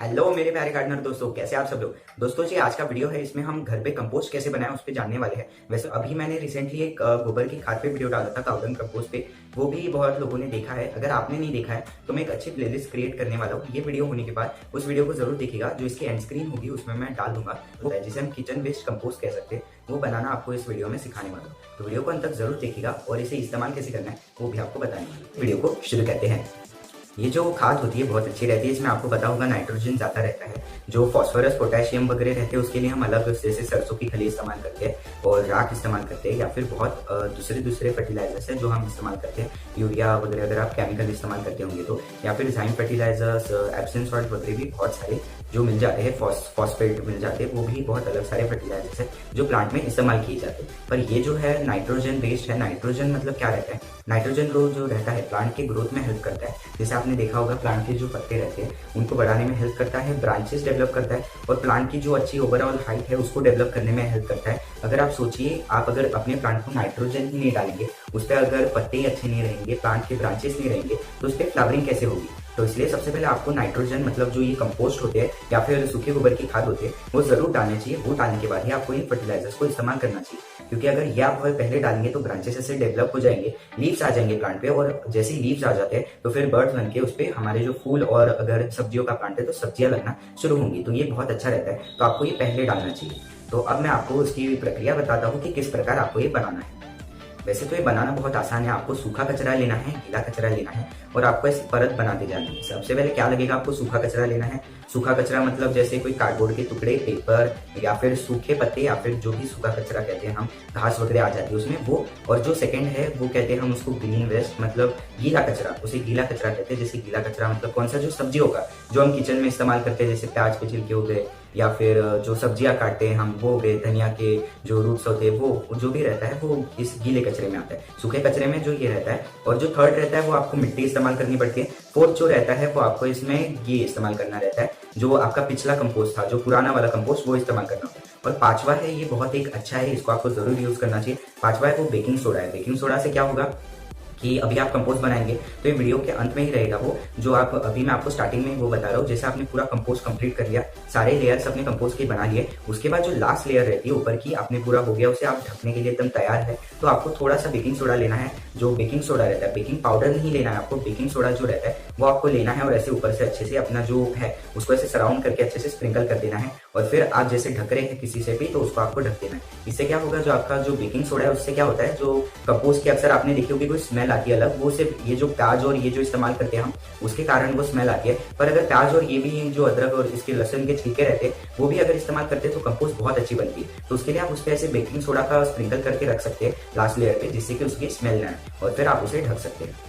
Hello मेरे प्यारे gardener दोस्तों, कैसे आप सब लोग। दोस्तों जी, आज का वीडियो है, इसमें हम घर पे कंपोस्ट कैसे बनाएं उस पे जानने वाले हैं। वैसे अभी मैंने रिसेंटली एक गोबर की खाद पे वीडियो डाला था, काउडंग कंपोस्ट पे। वो भी बहुत लोगों ने देखा है। अगर आपने नहीं देखा है तो मैं एक अच्छी प्लेलिस्ट क्रिएट करने वाला हूँ। ये वीडियो होने के बाद उस वीडियो को जरूर देखिएगा। जो इसकी एंड स्क्रीन होगी उसमें मैं डाल दूंगा, वो है जिसे हम किचन वेस्ट कंपोस्ट कह सकते हैं, वो बनाना आपको इस वीडियो में सिखाने वाला हूँ। तो वीडियो को अंत तक जरूर देखिएगा और इसे इस्तेमाल कैसे करना है वो भी आपको बताएंगे। वीडियो को शुरू करते हैं। ये जो खाद होती है बहुत अच्छी रहती है। इसमें आपको पता होगा नाइट्रोजन ज्यादा रहता है। जो फॉस्फोरस पोटेशियम वगैरह रहते हैं उसके लिए हम अलग जैसे सरसों की खली इस्तेमाल करते हैं और राख इस्तेमाल करते हैं, या फिर बहुत दूसरे फर्टिलाइजर्स हैं जो हम इस्तेमाल करते हैं। यूरिया वगैरह अगर आप केमिकल इस्तेमाल करते होंगे तो, या फिर जाइम फर्टिलाइजर्स, एप्सम सॉल्ट वगैरह भी बहुत सारे जो मिल जाते हैं, फॉस्फेट मिल जाते हैं, वो भी बहुत अलग सारे फर्टिलाइजर्स है जो प्लांट में इस्तेमाल किए जाते हैं। पर ये जो है नाइट्रोजन बेस्ड है। नाइट्रोजन मतलब क्या रहता है? नाइट्रोजन जो रहता है प्लांट के ग्रोथ में हेल्प करता है। जैसे आपने देखा होगा प्लांट के जो पत्ते रहते हैं उनको बढ़ाने में हेल्प करता है, ब्रांचेस डेवलप करता है और प्लांट की जो अच्छी ओवरऑल हाइट है उसको डेवलप करने में हेल्प करता है। अगर आप सोचिए, आप अगर अपने प्लांट को नाइट्रोजन ही नहीं डालेंगे, उस पर अगर पत्ते अच्छे नहीं रहेंगे, प्लांट के ब्रांचेस नहीं रहेंगे, तो उस पर फ्लावरिंग कैसे होगी? तो इसलिए सबसे पहले आपको नाइट्रोजन मतलब जो ये कंपोस्ट होते हैं या फिर सूखे गोबर की खाद होती है वो जरूर डालने चाहिए। वो डालने के बाद ही आपको इन फर्टिलाइजर्स को इस्तेमाल करना चाहिए, क्योंकि अगर ये आप पहले डालेंगे तो ब्रांचेस ऐसे डेवलप हो जाएंगे, लीव्स आ जाएंगे प्लांट पे, और जैसे ही लीव्स आ जाते हैं तो फिर बर्ड्स बन के उस पर हमारे जो फूल, और अगर सब्जियों का प्लांट है तो सब्जियां लगना शुरू होंगी। तो ये बहुत अच्छा रहता है, तो आपको ये पहले डालना चाहिए। तो अब मैं आपको उसकी प्रक्रिया बताता हूँ कि किस प्रकार आपको ये बनाना है। वैसे तो ये बनाना बहुत आसान है। आपको सूखा कचरा लेना है, गीला कचरा लेना है और आपको ऐसी परत बनाते जानी है। सबसे पहले क्या लगेगा, आपको सूखा कचरा लेना है। सूखा कचरा मतलब जैसे कोई कार्डबोर्ड के टुकड़े, पेपर या फिर सूखे पत्ते, या फिर जो भी सूखा कचरा कहते हैं हम, घास वगैरह आ जाती है उसमें वो। और जो सेकंड है वो कहते हैं हम उसको ग्रीन वेस्ट, मतलब गीला कचरा, उसे गीला कचरा कहते हैं। जैसे गीला कचरा मतलब कौन सा, जो सब्जी होगा जो हम किचन में इस्तेमाल करते हैं, जैसे प्याज के छिलके हो गए, या फिर जो सब्जियां काटते हैं हम वो हो गए, धनिया के जो रूट्स होते हैं वो जो भी रहता है वो इस गीले कचरे में आता है। सूखे कचरे में जो ये रहता है। और जो थर्ड रहता है वो आपको मिट्टी इस्तेमाल करनी पड़ती है। फोर्थ जो रहता है वो आपको इसमें ये इस्तेमाल करना रहता है, जो आपका पिछला कंपोस्ट था, जो पुराना वाला कंपोस्ट, वो इस्तेमाल करना होता है। और पांचवा है, ये बहुत एक अच्छा है, इसको आपको जरूर यूज करना चाहिए। पांचवा है वो बेकिंग सोडा है। बेकिंग सोडा से क्या होगा कि अभी आप कंपोस्ट बनाएंगे तो ये वीडियो के अंत में ही रहेगा वो, जो आप अभी मैं आपको स्टार्टिंग में वो बता रहा हूँ। जैसे आपने पूरा कंपोस्ट कंप्लीट कर लिया, सारे लेयर्स अपने कंपोस्ट के बना लिए, उसके बाद जो लास्ट लेयर रहती है ऊपर की, आपने पूरा हो गया, उसे आप ढकने के लिए एकदम तैयार है, तो आपको थोड़ा सा बेकिंग सोडा लेना है। जो बेकिंग सोडा रहता है, बेकिंग पाउडर नहीं लेना है आपको, बेकिंग सोडा जो रहता है वो आपको लेना है और ऐसे ऊपर से अच्छे से अपना जो है उसको ऐसे सराउंड करके अच्छे से स्प्रिंकल कर देना है। और फिर आप जैसे ढक रहे हैं किसी से भी, तो उसको आपको ढक देना है। इससे क्या होगा, जो आपका जो बेकिंग सोडा है उससे क्या होता है, जो कंपोस्ट की अक्सर आपने देखी होगी कोई स्मेल आती है अलग, वो सिर्फ ये जो प्याज और ये जो इस्तेमाल करते हैं हम, उसके कारण वो स्मेल आती है। पर अगर प्याज और ये भी जो अदरक और इसके लहसुन के छिलके रहते हैं वो भी अगर इस्तेमाल करते हैं तो कंपोस्ट बहुत अच्छी बनती है। तो उसके लिए आप उस पर ऐसे बेकिंग सोडा का स्प्रिंकल करके रख सकते हैं लास्ट लेयर पे, जिससे कि उसकी स्मेल ना आए, और फिर आप उसे ढक सकते हैं।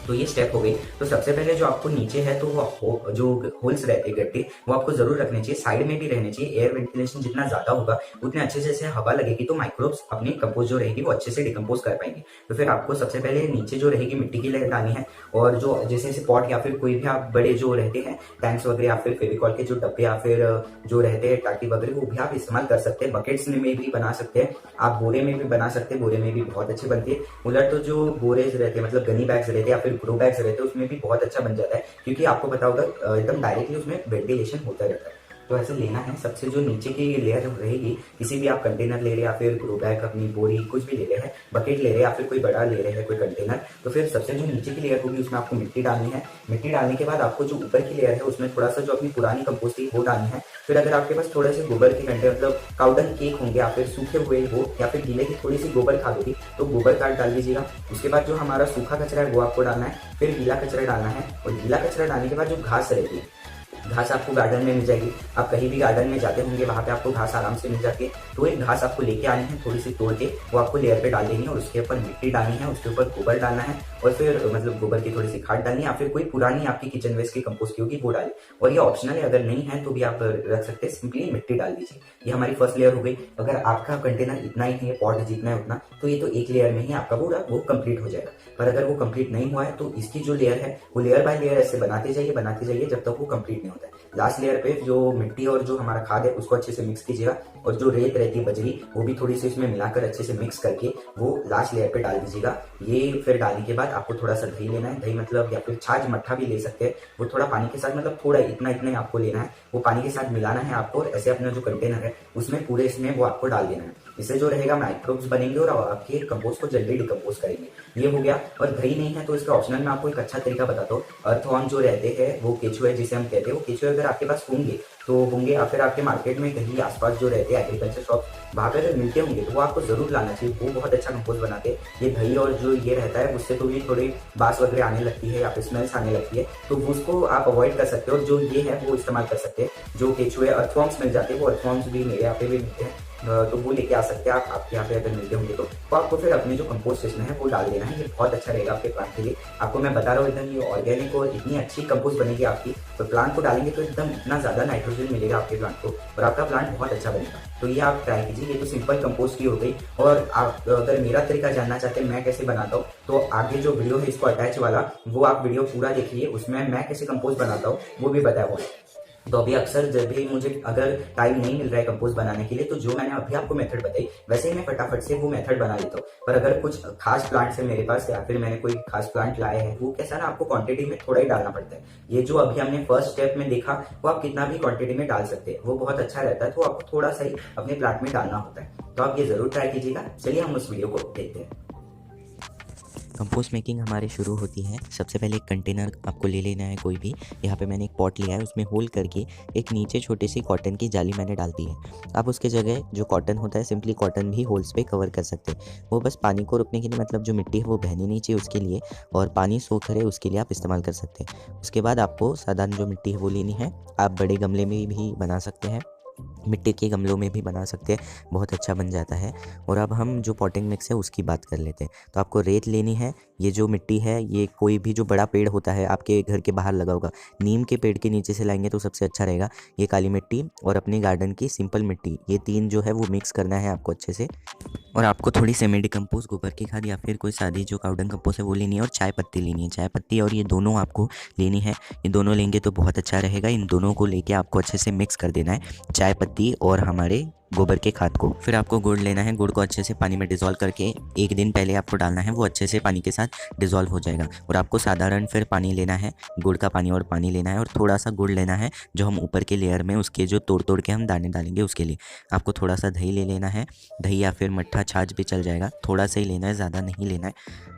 तो ये स्टेप हो गई। तो सबसे पहले जो आपको नीचे है तो वो जो होल्स रहते हैं गड्ढे, वो आपको जरूर रखने चाहिए, साइड में भी रहने चाहिए। एयर वेंटिलेशन जितना ज्यादा होगा उतने अच्छे से हवा लगेगी तो माइक्रोब्स अपनी कंपोस्ट जो रहेगी वो अच्छे से डिकम्पोज कर पाएंगे। तो फिर आपको सबसे पहले नीचे जो रहेगी मिट्टी की लेयर डालनी है, और जो जैसे पॉट या फिर कोई भी आप बड़े जो रहते हैं टैंक्स वगैरह, या फिर फेविकॉल के जो डब्बे, या फिर जो रहते हैं टाटी वगैरह, वो भी आप इस्तेमाल कर सकते हैं। बकेट्स में भी बना सकते हैं आप, बोरे में भी बना सकते हैं, बोरे में भी बहुत अच्छी बनती है। उलट तो जो बोरेज रहते हैं, मतलब गनी बैग्स रहते हैं या फिर ग्रो बैग्स रहते हैं, उसमें भी बहुत अच्छा बन जाता है, क्योंकि आपको पता होगा एकदम डायरेक्टली उसमें वेंटिलेशन होता रहता है। तो ऐसे लेना है। सबसे जो नीचे की लेयर रहेगी, किसी भी आप कंटेनर ले रहे या फिर ग्रो बैग, अपनी बोरी, कुछ भी ले रहे हैं, बकेट ले रहे हैं या फिर कोई बड़ा ले रहे हैं कोई कंटेनर, तो फिर सबसे जो नीचे की लेयर होगी उसमें आपको मिट्टी डालनी है। मिट्टी डालने के बाद आपको जो ऊपर की लेयर है उसमें थोड़ा सा जो अपनी पुरानी कंपोस्ट थी वो डालनी है। फिर अगर आपके पास थोड़े से गोबर के कंटेनर, मतलब काउडंग केक होंगे, या फिर सूखे हुए हो, या फिर गीले की थोड़ी सी गोबर खाद होगी, तो गोबर खाद डाल दीजिएगा। उसके बाद जो हमारा सूखा कचरा है वो आपको डालना है, फिर गीला कचरा डालना है। और गीला कचरा डालने के बाद जो घास रहेगी, घास आपको गार्डन में मिल जाएगी। आप कहीं भी गार्डन में जाते होंगे वहां पे आपको घास आराम से मिल जाती है। तो एक घास आपको लेके आनी है, थोड़ी सी तोड़ के वो आपको लेयर पे डाल देनी है, और उसके ऊपर मिट्टी डालनी है, उसके ऊपर गोबर डालना है, और फिर मतलब गोबर की थोड़ी सी खाद डालनी है, या फिर कोई पुरानी आपकी किचन वेस्ट की कंपोस्ट की होगी वो डाले। और ये ऑप्शनल है, अगर नहीं है तो भी आप रख सकते हैं, सिंपली मिट्टी डाल दीजिए। ये हमारी फर्स्ट लेयर हो गई। अगर आपका कंटेनर इतना ही है, पॉट जितना है उतना, तो ये तो एक लेयर में ही आपका पूरा वो कंप्लीट हो जाएगा। पर अगर वो कंप्लीट नहीं हुआ है तो इसकी जो लेयर है वो लेयर बाय लेयर ऐसे बनाते जाइए जब तक वो कंप्लीट नहीं होता है। लास्ट लेयर पे जो मिट्टी और जो हमारा खाद है उसको अच्छे से मिक्स कीजिएगा, और जो रेत रहती है बजरी वो भी थोड़ी सी इसमें मिलाकर अच्छे से मिक्स करके वो लास्ट लेयर पे डाल दीजिएगा। ये फिर डालने के बाद आपको थोड़ा सा दही लेना है, दही मतलब या फिर छाछ मट्ठा भी ले सकते हैं, वो थोड़ा पानी के साथ मतलब थोड़ा इतना इतना ही आपको लेना है, वो पानी के साथ मिलाना है आपको, और ऐसे अपना जो कंटेनर है उसमें पूरे इसमें वो आपको डाल देना है। इससे जो रहेगा माइक्रोब्स बनेंगे और आपके कंपोस्ट को जल्दी डिकम्पोज करेंगे। ये हो गया। और दही नहीं है तो इसका ऑप्शनल में आपको एक अच्छा तरीका बताता हूँ। अर्थवॉर्म जो रहते हैं वो केचुए जिसे हम कहते हैं, वो केचुए अगर आपके पास होंगे या फिर आपके मार्केट में कहीं आसपास जो रहते हैं एग्रीकल्चर शॉप वहाँ पे अगर मिलते होंगे तो वो आपको जरूर लाना चाहिए, वो बहुत अच्छा कंपोस्ट बनाते हैं। ये दही और जो ये रहता है उससे तो भी थोड़ी बास वगैरह आने लगती है या फिर स्मेल्स आने लगती है, तो उसको आप अवॉइड कर सकते हो, और जो ये है वो इस्तेमाल कर सकते हैं। जो केचुए अर्थवॉर्म्स मिल जाते हैं वो अर्थवॉर्म्स भी मेरे यहाँ पे भी मिलते हैं, तो वो लेके आ सकते हैं आप, आपके यहाँ पे अगर मिलते होंगे तो आपको फिर अपने जो कंपोस्ट इसमें है वो डाल देना है। ये बहुत अच्छा रहेगा आपके प्लांट के लिए। आपको मैं बता रहा हूँ एकदम ये ऑर्गेनिक और इतनी अच्छी कंपोस्ट बनेगी आपकी, तो प्लांट को डालेंगे तो एकदम इतना ज्यादा नाइट्रोजन मिलेगा आपके प्लांट को, और आपका प्लांट बहुत अच्छा बनेगा। तो ये आप ट्राई कीजिए। ये तो सिंपल कंपोस्ट की हो गई। और आप अगर मेरा तरीका जानना चाहते हैं मैं कैसे बनाता हूँ, तो आगे जो वीडियो है इसको अटैच वाला वो आप वीडियो पूरा देखिए, उसमें मैं कैसे कंपोस्ट बनाता हूँ वो भी बताया हुआ है। तो अभी अक्सर जब भी मुझे अगर टाइम नहीं मिल रहा है कंपोस्ट बनाने के लिए, तो जो मैंने अभी आपको मेथड बताई वैसे ही मैं फटाफट से वो मेथड बना लेता हूँ। पर अगर कुछ खास प्लांट्स है मेरे पास या फिर मैंने कोई खास प्लांट लाए हैं, वो कैसा ना आपको क्वांटिटी में थोड़ा ही डालना पड़ता है। ये जो अभी हमने फर्स्ट स्टेप में देखा वो आप कितना भी क्वांटिटी में डाल सकते हैं, वो बहुत अच्छा रहता है, तो आपको थोड़ा सा ही अपने प्लांट में डालना होता है। तो आप ये जरूर ट्राई कीजिएगा। चलिए हम उस वीडियो को देखते हैं। कंपोस्ट मेकिंग हमारे शुरू होती है। सबसे पहले एक कंटेनर आपको ले लेना है कोई भी। यहाँ पे मैंने एक पॉट लिया है, उसमें होल करके एक नीचे छोटी सी कॉटन की जाली मैंने डाल दी है। आप उसके जगह जो कॉटन होता है सिंपली कॉटन भी होल्स पे कवर कर सकते हैं। वो बस पानी को रुकने के लिए, मतलब जो मिट्टी है वो बहनी नहीं चाहिए उसके लिए, और पानी सोख रहे उसके लिए आप इस्तेमाल कर सकते हैं। उसके बाद आपको साधारण जो मिट्टी है वो लेनी है। आप बड़े गमले में भी बना सकते हैं, मिट्टी के गमलों में भी बना सकते हैं, बहुत अच्छा बन जाता है। और अब हम जो पॉटिंग मिक्स है उसकी बात कर लेते हैं। तो आपको रेत लेनी है। ये जो मिट्टी है ये कोई भी जो बड़ा पेड़ होता है आपके घर के बाहर लगा होगा, नीम के पेड़ के नीचे से लाएंगे तो सबसे अच्छा रहेगा। ये काली मिट्टी और अपने गार्डन की सिंपल मिट्टी, ये तीन जो है वो मिक्स करना है आपको अच्छे से। और आपको थोड़ी सेमी डिकम्पोज गोबर की खाद या फिर कोई सादी जो काउडंग कंपोस्ट है वो लेनी है, और चाय पत्ती लेनी है। चाय पत्ती और ये दोनों आपको लेनी है। ये दोनों लेंगे तो बहुत अच्छा रहेगा। इन दोनों को लेके आपको अच्छे से मिक्स कर देना है, चाय पत्ती और हमारे गोबर के खाद को। फिर आपको गुड़ लेना है। गुड़ को अच्छे से पानी में डिज़ोल्व करके एक दिन पहले आपको डालना है, वो अच्छे से पानी के साथ डिज़ोल्व हो जाएगा। और आपको साधारण फिर पानी लेना है, गुड़ का पानी और पानी लेना है, और थोड़ा सा गुड़ लेना है जो हम ऊपर के लेयर में उसके जो तोड़ तोड़ के हम दाने डालेंगे उसके लिए। आपको थोड़ा सा दही ले लेना है, दही या फिर मट्ठा छाछ भी चल जाएगा। थोड़ा सा ही लेना है, ज़्यादा नहीं लेना है,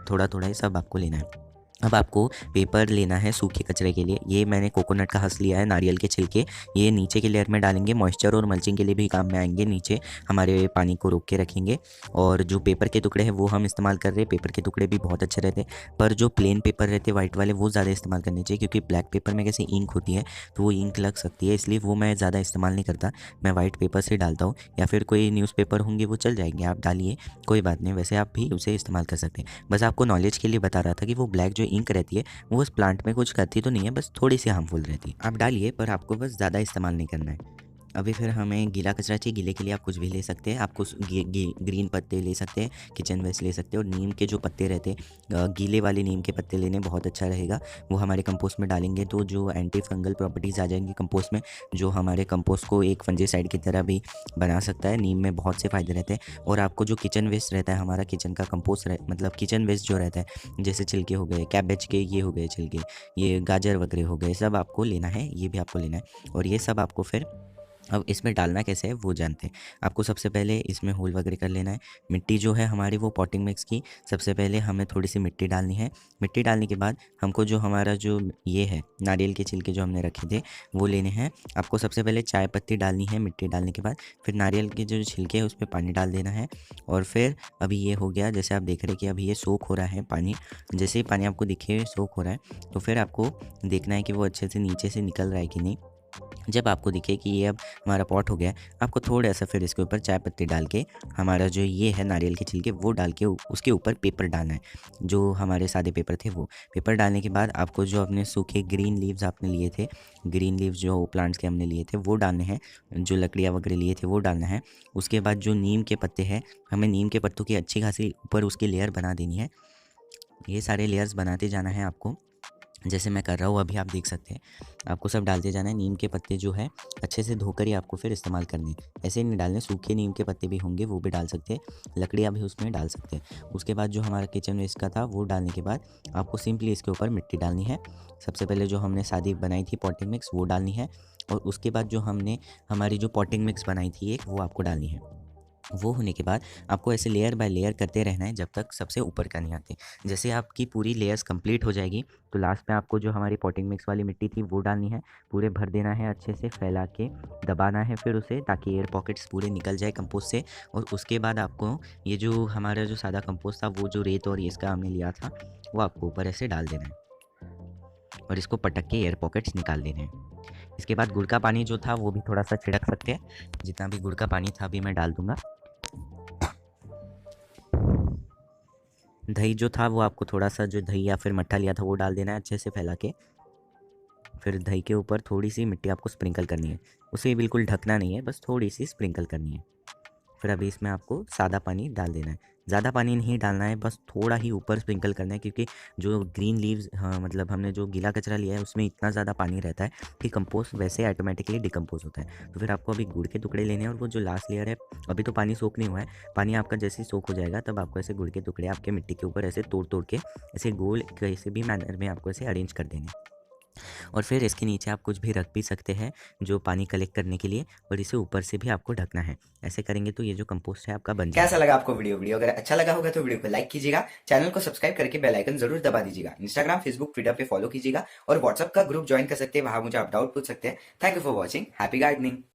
थोड़ा थोड़ा ही सब आपको लेना है। अब आपको पेपर लेना है सूखे कचरे के लिए। ये मैंने कोकोनट का हंस लिया है, नारियल के छिलके। ये नीचे के लेयर में डालेंगे, मॉइस्चर और मल्चिंग के लिए भी काम में आएंगे, नीचे हमारे पानी को रोक के रखेंगे। और जो पेपर के टुकड़े हैं वो हम इस्तेमाल कर रहे हैं। पेपर के टुकड़े भी बहुत अच्छे रहते हैं, पर जो प्लेन पेपर रहते हैं वाइट वाले वो ज़्यादा इस्तेमाल करने चाहिए, क्योंकि ब्लैक पेपर में कैसे इंक होती है तो वो इंक लग सकती है, इसलिए वो मैं ज़्यादा इस्तेमाल नहीं करता। मैं वाइट पेपर से डालता हूँ, या फिर कोई न्यूज़पेपर होंगे वो चल जाएंगे, आप डालिए, कोई बात नहीं। वैसे आप भी उसे इस्तेमाल कर सकते हैं। बस आपको नॉलेज के लिए बता रहा था कि वो ब्लैक जो इंक रहती है वो उस प्लांट में कुछ करती तो नहीं है, बस थोड़ी सी हार्मफुल रहती है। आप डालिए, पर आपको बस ज़्यादा इस्तेमाल नहीं करना है। अभी फिर हमें गीला कचरा चाहिए। गीले के लिए आप कुछ भी ले सकते हैं। आपको ग्रीन पत्ते ले सकते हैं, किचन वेस्ट ले सकते हैं, और नीम के जो पत्ते रहते हैं, गीले वाले नीम के पत्ते लेने, बहुत अच्छा रहेगा। वो हमारे कंपोस्ट में डालेंगे तो जो एंटी फंगल प्रॉपर्टीज़ आ जाएंगी कंपोस्ट में, जो हमारे कंपोस्ट को एक फंजीसाइड की तरह भी बना सकता है। नीम में बहुत से फ़ायदे रहते हैं। और आपको जो किचन वेस्ट रहता है, हमारा किचन का कंपोस्ट मतलब किचन वेस्ट जो रहता है, जैसे छिलके हो गए कैबेज के, ये हो गए छिलके, ये गाजर वगैरह हो गए, सब आपको लेना है, ये भी आपको लेना है। और ये सब आपको फिर अब इसमें डालना कैसे है वो जानते हैं। आपको सबसे पहले इसमें होल वगैरह कर लेना है। मिट्टी जो है हमारी वो पॉटिंग मिक्स की, सबसे पहले हमें थोड़ी सी मिट्टी डालनी है। मिट्टी डालने के बाद हमको जो हमारा जो ये है नारियल के छिलके जो हमने रखे थे वो लेने हैं। आपको सबसे पहले चाय पत्ती डालनी है मिट्टी डालने के बाद, फिर नारियल के जो छिलके हैं उस पर पानी डाल देना है। और फिर अभी ये हो गया, जैसे आप देख रहे हैं कि अभी ये सोख हो रहा है पानी। जैसे ही पानी आपको दिखे सोख हो रहा है तो फिर आपको देखना है कि वो अच्छे से नीचे से निकल रहा है कि नहीं। जब आपको दिखे कि ये अब हमारा पॉट हो गया, आपको थोड़ा सा फिर इसके ऊपर चाय पत्ती डाल के, हमारा जो ये है नारियल के छिलके वो डाल के उसके ऊपर पेपर डालना है, जो हमारे सादे पेपर थे वो। पेपर डालने के बाद आपको जो अपने सूखे ग्रीन लीव्स आपने लिए थे, ग्रीन लीव्स जो प्लांट्स के हमने लिए थे वो डालने हैं, जो लकड़ियाँ वगैरह लिए थे वो डालना है। उसके बाद जो नीम के पत्ते हैं, हमें नीम के पत्तों की अच्छी खासी ऊपर उसकी लेयर बना देनी है। ये सारे लेयर्स बनाते जाना है आपको। जैसे मैं कर रहा हूँ अभी आप देख सकते हैं। आपको सब डालते जाना है। नीम के पत्ते जो है अच्छे से धोकर ही आपको फिर इस्तेमाल करने हैं, ऐसे नहीं डालने। सूखे नीम के पत्ते भी होंगे वो भी डाल सकते हैं, लकड़ियाँ भी उसमें डाल सकते हैं। उसके बाद जो हमारा किचन वेस्ट का था वो डालने के बाद आपको सिंपली इसके ऊपर मिट्टी डालनी है। सबसे पहले जो हमने सादी बनाई थी पॉटिंग मिक्स वो डालनी है, और उसके बाद जो हमने हमारी जो पॉटिंग मिक्स बनाई थी एक वो आपको डालनी है। वो होने के बाद आपको ऐसे लेयर बाय लेयर करते रहना है जब तक सबसे ऊपर का नहीं आती। जैसे आपकी पूरी लेयर्स कंप्लीट हो जाएगी तो लास्ट में आपको जो हमारी पॉटिंग मिक्स वाली मिट्टी थी वो डालनी है, पूरे भर देना है, अच्छे से फैला के दबाना है फिर उसे, ताकि एयर पॉकेट्स पूरे निकल जाए कंपोस्ट से। और उसके बाद आपको ये जो हमारा जो सादा कंपोस्ट था वो जो रेत और इसका हमने लिया था वो आपको ऊपर ऐसे डाल देना है, और इसको पटक के एयर पॉकेट्स निकाल देने हैं। इसके बाद गुड़ का पानी जो था वो भी थोड़ा सा छिड़क सकते हैं। जितना भी गुड़ का पानी था अभी मैं डाल दूंगा। दही जो था वो आपको थोड़ा सा जो दही या फिर मट्ठा लिया था वो डाल देना है अच्छे से फैला के। फिर दही के ऊपर थोड़ी सी मिट्टी आपको स्प्रिंकल करनी है, उसे बिल्कुल ढकना नहीं है, बस थोड़ी सी स्प्रिंकल करनी है। फिर अभी इसमें आपको सादा पानी डाल देना है, ज़्यादा पानी नहीं डालना है, बस थोड़ा ही ऊपर स्प्रिंकल करना है, क्योंकि जो ग्रीन लीव्स, हाँ मतलब हमने जो गीला कचरा लिया है उसमें इतना ज़्यादा पानी रहता है कि कंपोस्ट वैसे ऑटोमेटिकली डिकम्पोज होता है। तो फिर आपको अभी गुड़ के टुकड़े लेने हैं, और वो जो लास्ट लेयर है अभी तो पानी सोख नहीं हुआ है, पानी आपका जैसे ही सोख हो जाएगा तब आपको ऐसे गुड़ के टुकड़े आपके मिट्टी के ऊपर ऐसे तोड़ तोड़ के ऐसे गोल कैसे भी मैनर में आपको ऐसे अरेंज कर देने हैं। और फिर इसके नीचे आप कुछ भी रख भी सकते हैं जो पानी कलेक्ट करने के लिए, और इसे ऊपर से भी आपको ढकना है। ऐसे करेंगे तो ये जो कंपोस्ट है आपका बन जाएगा। कैसा लगा आपको वीडियो अगर अच्छा लगा होगा तो वीडियो को लाइक कीजिएगा, चैनल को सब्सक्राइब करके बेल आइकन जरूर दबा दीजिएगा। इंस्टाग्राम, फेसबुक, ट्विटर पे फॉलो कीजिएगा, और व्हाट्सएप का ग्रुप ज्वाइन कर सकते हैं, वहां मुझे आप डाउट पूछ सकते हैं। Thank you for watching, happy gardening.